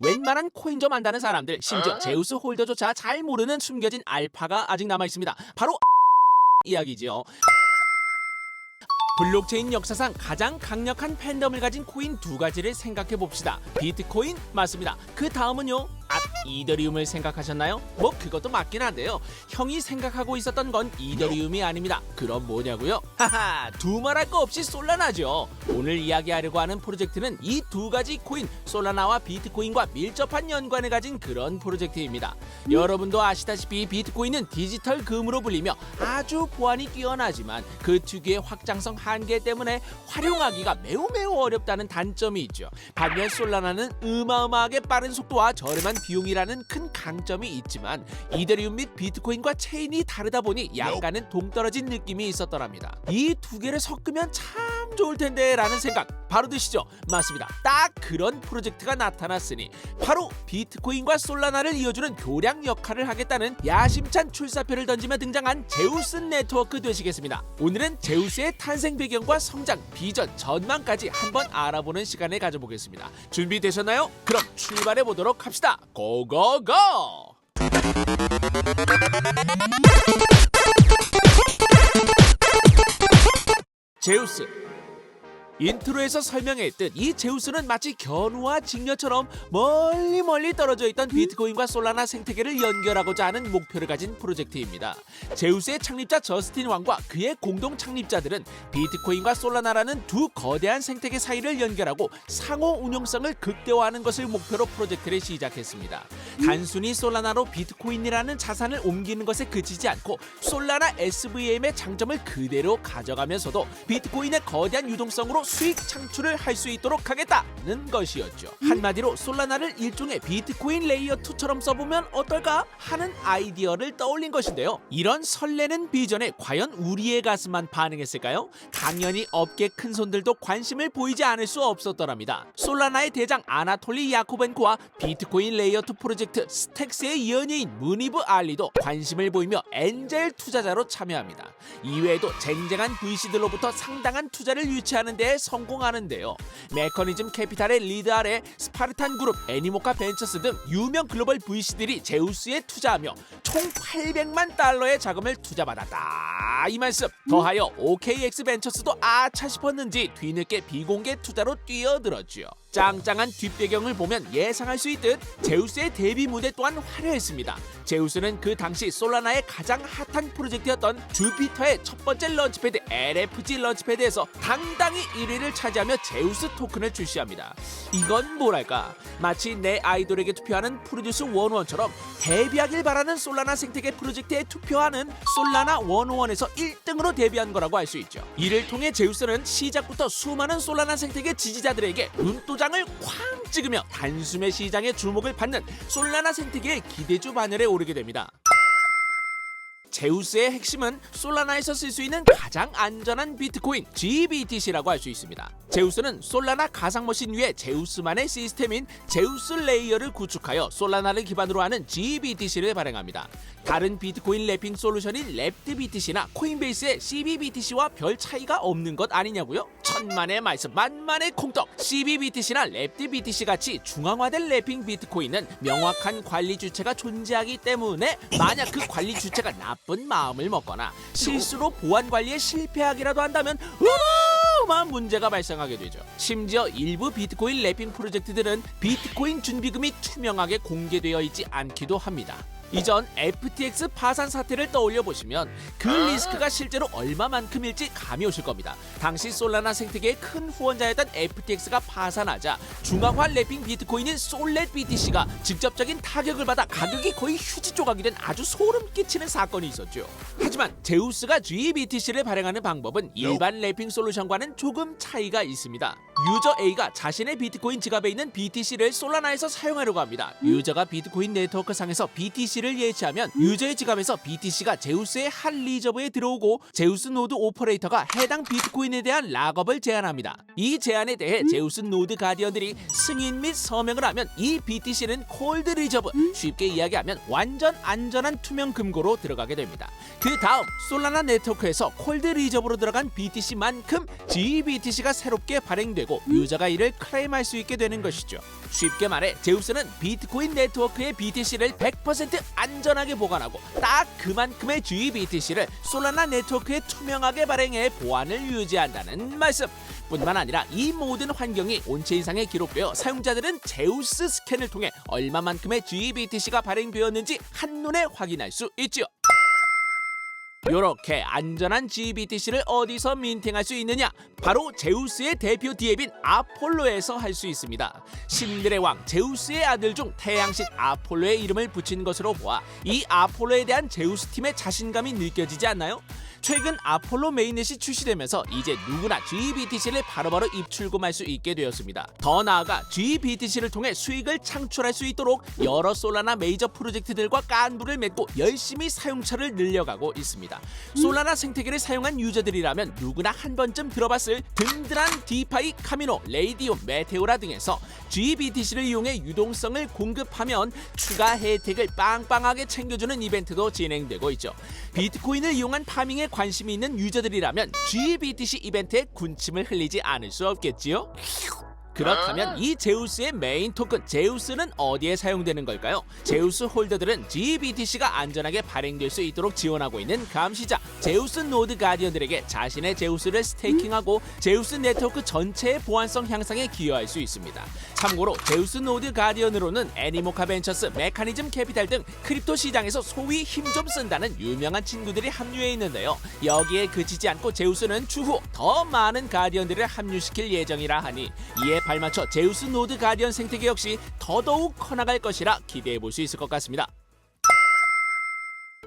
웬만한 코인점 한다는 사람들, 심지어 제우스 홀더조차 잘 모르는 숨겨진 알파가 아직 남아있습니다. 바로 이야기지요. 블록체인 역사상 가장 강력한 팬덤을 가진 코인 두 가지를 생각해 봅시다. 비트코인 맞습니다. 그 다음은요. 이더리움을 생각하셨나요? 뭐 그것도 맞긴 한데요. 형이 생각하고 있었던 건 이더리움이 아닙니다. 그럼 뭐냐고요? 하하, 두말할 거 없이 솔라나죠. 오늘 이야기하려고 하는 프로젝트는 이 두 가지 코인, 솔라나와 비트코인과 밀접한 연관을 가진 그런 프로젝트입니다. 여러분도 아시다시피 비트코인은 디지털 금으로 불리며 아주 보안이 뛰어나지만 그 특유의 확장성 한계 때문에 활용하기가 매우 어렵다는 단점이 있죠. 반면 솔라나는 어마어마하게 빠른 속도와 저렴한 비용이라는 큰 강점이 있지만 이더리움 및 비트코인과 체인이 다르다 보니 약간은 동떨어진 느낌이 있었더랍니다. 이 두 개를 섞으면 참 좋을 텐데 라는 생각 바로 드시죠? 맞습니다. 딱 그런 프로젝트가 나타났으니 바로 비트코인과 솔라나를 이어주는 교량 역할을 하겠다는 야심찬 출사표를 던지며 등장한 제우스 네트워크 되시겠습니다. 오늘은 제우스의 탄생 배경과 성장, 비전, 전망까지 한번 알아보는 시간을 가져보겠습니다. 준비되셨나요? 그럼 출발해 보도록 합시다. 고고고! 제우스. 인트로에서 설명했듯 이 제우스는 마치 견우와 직녀처럼 멀리 떨어져 있던 비트코인과 솔라나 생태계를 연결하고자 하는 목표를 가진 프로젝트입니다. 제우스의 창립자 저스틴 왕과 그의 공동 창립자들은 비트코인과 솔라나라는 두 거대한 생태계 사이를 연결하고 상호 운용성을 극대화하는 것을 목표로 프로젝트를 시작했습니다. 단순히 솔라나로 비트코인이라는 자산을 옮기는 것에 그치지 않고 솔라나 SVM의 장점을 그대로 가져가면서도 비트코인의 거대한 유동성으로 수익 창출을 할 수 있도록 하겠다는 것이었죠. 한마디로 솔라나를 일종의 비트코인 레이어 2처럼 써보면 어떨까 하는 아이디어를 떠올린 것인데요. 이런 설레는 비전에 과연 우리의 가슴만 반응했을까요? 당연히 업계 큰손들도 관심을 보이지 않을 수 없었더랍니다. 솔라나의 대장 아나톨리 야코벤코와 비트코인 레이어 2 프로젝트 스택스의 연예인 무니브 알리도 관심을 보이며 엔젤 투자자로 참여합니다. 이외에도 쟁쟁한 VC들로부터 상당한 투자를 유치하는 데 성공하는데요. 메커니즘 캐피탈의 리드 아래 스파르탄 그룹, 애니모카 벤처스 등 유명 글로벌 VC들이 제우스에 투자하며 총 800만 달러의 자금을 투자받았다. 이 말씀 더하여 OKX 벤처스도 아차 싶었는지 뒤늦게 비공개 투자로 뛰어들었죠. 짱짱한 뒷배경을 보면 예상할 수 있듯 제우스의 데뷔 무대 또한 화려했습니다. 제우스는 그 당시 솔라나의 가장 핫한 프로젝트였던 주피터의 첫 번째 런치패드 LFG 런치패드에서 당당히 1위를 차지하며 제우스 토큰을 출시합니다. 이건 뭐랄까, 마치 내 아이돌에게 투표하는 프로듀스 101처럼 데뷔하길 바라는 솔라나 생태계 프로젝트에 투표하는 솔라나 101에서 1등으로 데뷔한 거라고 할 수 있죠. 이를 통해 제우스는 시작부터 수많은 솔라나 생태계 지지자들에게 눈도장을 쾅 찍으며 단숨에 시장의 주목을 받는 솔라나 생태계의 기대주 반열에 오르게 됩니다. 제우스의 핵심은 솔라나에서 쓸 수 있는 가장 안전한 비트코인 GBTC라고 할 수 있습니다. 제우스는 솔라나 가상머신 위에 제우스만의 시스템인 제우스 레이어를 구축하여 솔라나를 기반으로 하는 GBTC를 발행합니다. 다른 비트코인 랩핑 솔루션인 랩트 BTC나 코인베이스의 CBBTC와 별 차이가 없는 것 아니냐고요? 천만의 말씀 만만의 콩떡. CBBTC나 랩트 BTC 같이 중앙화된 랩핑 비트코인은 명확한 관리 주체가 존재하기 때문에 만약 그 관리 주체가 나쁜 마음을 먹거나 실수로 보안 관리에 실패하기라도 한다면 어마어마한 문제가 발생하게 되죠. 심지어 일부 비트코인 랩핑 프로젝트들은 비트코인 준비금이 투명하게 공개되어 있지 않기도 합니다. 이전 FTX 파산 사태를 떠올려 보시면 그 리스크가 실제로 얼마만큼일지 감이 오실 겁니다. 당시 솔라나 생태계의 큰 후원자였던 FTX가 파산하자 중앙화 랩핑 비트코인인 솔렛 BTC가 직접적인 타격을 받아 가격이 거의 휴지 조각이 된 아주 소름 끼치는 사건이 있었죠. 하지만 제우스가 GBTC를 발행하는 방법은 일반 랩핑 솔루션과는 조금 차이가 있습니다. 유저 A가 자신의 비트코인 지갑에 있는 BTC를 솔라나에서 사용하려고 합니다. 유저가 비트코인 네트워크 상에서 BTC BTC를 예치하면 유저의 지갑에서 BTC가 제우스의 핫 리저브에 들어오고 제우스 노드 오퍼레이터가 해당 비트코인에 대한 락업을 제한합니다. 이 제한에 대해 제우스 노드 가디언들이 승인 및 서명을 하면 이 BTC는 콜드 리저브, 쉽게 이야기하면 완전 안전한 투명 금고로 들어가게 됩니다. 그 다음 솔라나 네트워크에서 콜드 리저브로 들어간 BTC만큼 GBTC가 새롭게 발행되고 유저가 이를 클레임할 수 있게 되는 것이죠. 쉽게 말해 제우스는 비트코인 네트워크의 BTC를 100% 안전하게 보관하고 딱 그만큼의 GBTC를 솔라나 네트워크에 투명하게 발행해 보안을 유지한다는 말씀. 뿐만 아니라 이 모든 환경이 온체인상에 기록되어 사용자들은 제우스 스캔을 통해 얼마만큼의 GBTC가 발행되었는지 한눈에 확인할 수 있지요. 이렇게 안전한 GBTC를 어디서 민팅할 수 있느냐? 바로 제우스의 대표 디앱인 아폴로에서 할 수 있습니다. 신들의 왕 제우스의 아들 중 태양신 아폴로의 이름을 붙인 것으로 보아 이 아폴로에 대한 제우스 팀의 자신감이 느껴지지 않나요? 최근 아폴로 메인넷이 출시되면서 이제 누구나 GBTC를 바로바로 입출금할 수 있게 되었습니다. 더 나아가 GBTC를 통해 수익을 창출할 수 있도록 여러 솔라나 메이저 프로젝트들과 깐부를 맺고 열심히 사용처를 늘려가고 있습니다. 솔라나 생태계를 사용한 유저들이라면 누구나 한 번쯤 들어봤을 든든한 디파이, 카미노, 레이디움, 메테오라 등에서 GBTC를 이용해 유동성을 공급하면 추가 혜택을 빵빵하게 챙겨주는 이벤트도 진행되고 있죠. 비트코인을 이용한 파밍에 관심이 있는 유저들이라면 GBTC 이벤트에 군침을 흘리지 않을 수 없겠지요? 그렇다면 이 제우스의 메인 토큰 제우스는 어디에 사용되는 걸까요? 제우스 홀더들은 GBTC가 안전하게 발행될 수 있도록 지원하고 있는 감시자 제우스 노드 가디언들에게 자신의 제우스를 스테이킹하고 제우스 네트워크 전체의 보안성 향상에 기여할 수 있습니다. 참고로 제우스 노드 가디언으로는 애니모카 벤처스, 메커니즘 캐피탈 등 크립토 시장에서 소위 힘 좀 쓴다는 유명한 친구들이 합류해 있는데요. 여기에 그치지 않고 제우스는 추후 더 많은 가디언들을 합류시킬 예정이라 하니 이에 발맞춰 제우스 노드 가디언 생태계 역시 더더욱 커나갈 것이라 기대해볼 수 있을 것 같습니다.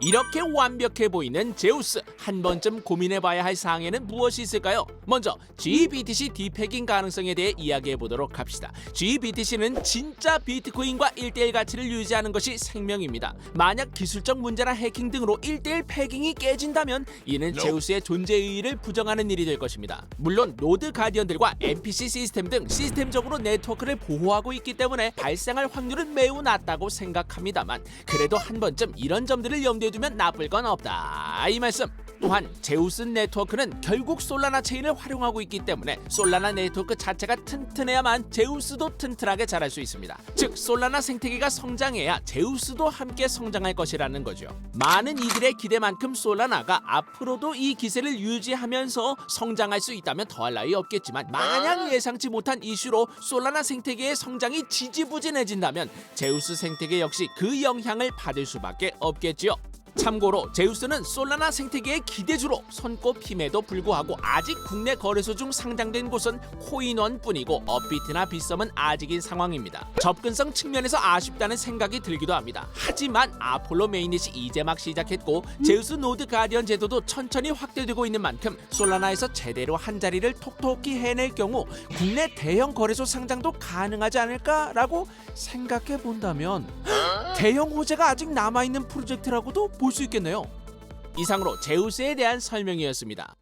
이렇게 완벽해 보이는 제우스, 한 번쯤 고민해봐야 할 사항에는 무엇이 있을까요? 먼저 GBTC 디패깅 가능성에 대해 이야기해보도록 합시다. GBTC는 진짜 비트코인과 1:1 가치를 유지하는 것이 생명입니다. 만약 기술적 문제나 해킹 등으로 1:1 패깅이 깨진다면 이는 제우스의 존재 의의를 부정하는 일이 될 것입니다. 물론 노드 가디언들과 NPC 시스템 등 시스템적으로 네트워크를 보호하고 있기 때문에 발생할 확률은 매우 낮다고 생각합니다만 그래도 한 번쯤 이런 점들을 염두에 두면 나쁠 건 없다 이 말씀. 또한 제우스 네트워크는 결국 솔라나 체인을 활용하고 있기 때문에 솔라나 네트워크 자체가 튼튼해야만 제우스도 튼튼하게 자랄 수 있습니다. 즉 솔라나 생태계가 성장해야 제우스도 함께 성장할 것이라는 거죠. 많은 이들의 기대만큼 솔라나가 앞으로도 이 기세를 유지하면서 성장할 수 있다면 더할 나위 없겠지만 마냥 예상치 못한 이슈로 솔라나 생태계의 성장이 지지부진해진다면 제우스 생태계 역시 그 영향을 받을 수밖에 없겠지요. 참고로 제우스는 솔라나 생태계의 기대주로 손꼽힘에도 불구하고 아직 국내 거래소 중 상장된 곳은 코인원뿐이고 업비트나 빗썸은 아직인 상황입니다. 접근성 측면에서 아쉽다는 생각이 들기도 합니다. 하지만 아폴로 메인넷이 이제 막 시작했고 제우스 노드 가디언 제도도 천천히 확대되고 있는 만큼 솔라나에서 제대로 한 자리를 톡톡히 해낼 경우 국내 대형 거래소 상장도 가능하지 않을까라고 생각해 본다면 대형 호재가 아직 남아있는 프로젝트라고도 볼 수 있겠네요. 이상으로 제우스에 대한 설명이었습니다.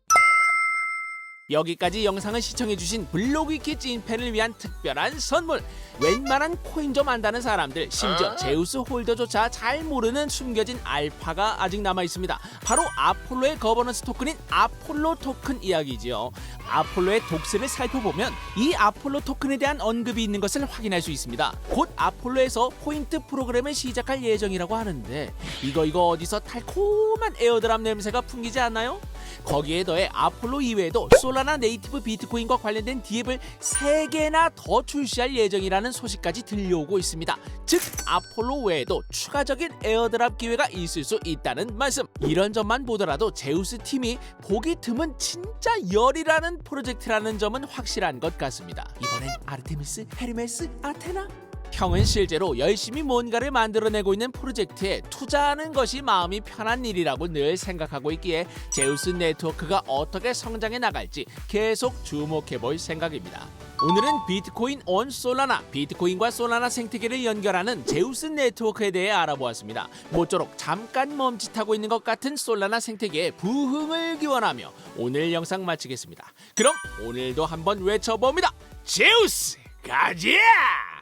여기까지 영상을 시청해주신 블록위키 찐팬을 위한 특별한 선물, 웬만한 코인 좀 안다는 사람들, 심지어 제우스 홀더조차 잘 모르는 숨겨진 알파가 아직 남아있습니다. 바로 아폴로의 거버넌스 토큰인 아폴로 토큰 이야기지요. 아폴로의 독스를 살펴보면 이 아폴로 토큰에 대한 언급이 있는 것을 확인할 수 있습니다. 곧 아폴로에서 포인트 프로그램을 시작할 예정이라고 하는데 이거 어디서 달콤한 에어드랍 냄새가 풍기지 않나요? 거기에 더해 아폴로 이외에도 솔라나 네이티브 비트코인과 관련된 디앱을 3개나 더 출시할 예정이라는 소식까지 들려오고 있습니다. 즉 아폴로 외에도 추가적인 에어드랍 기회가 있을 수 있다는 말씀. 이런 점만 보더라도 제우스 팀이 보기 드문 진짜 열이라는 프로젝트라는 점은 확실한 것 같습니다. 이번엔 아르테미스, 헤르메스, 아테나? 형은 실제로 열심히 뭔가를 만들어내고 있는 프로젝트에 투자하는 것이 마음이 편한 일이라고 늘 생각하고 있기에 제우스 네트워크가 어떻게 성장해 나갈지 계속 주목해 볼 생각입니다. 오늘은 비트코인 온 솔라나, 비트코인과 솔라나 생태계를 연결하는 제우스 네트워크에 대해 알아보았습니다. 모쪼록 잠깐 멈칫하고 있는 것 같은 솔라나 생태계의 부흥을 기원하며 오늘 영상 마치겠습니다. 그럼 오늘도 한번 외쳐봅니다. 제우스 가자!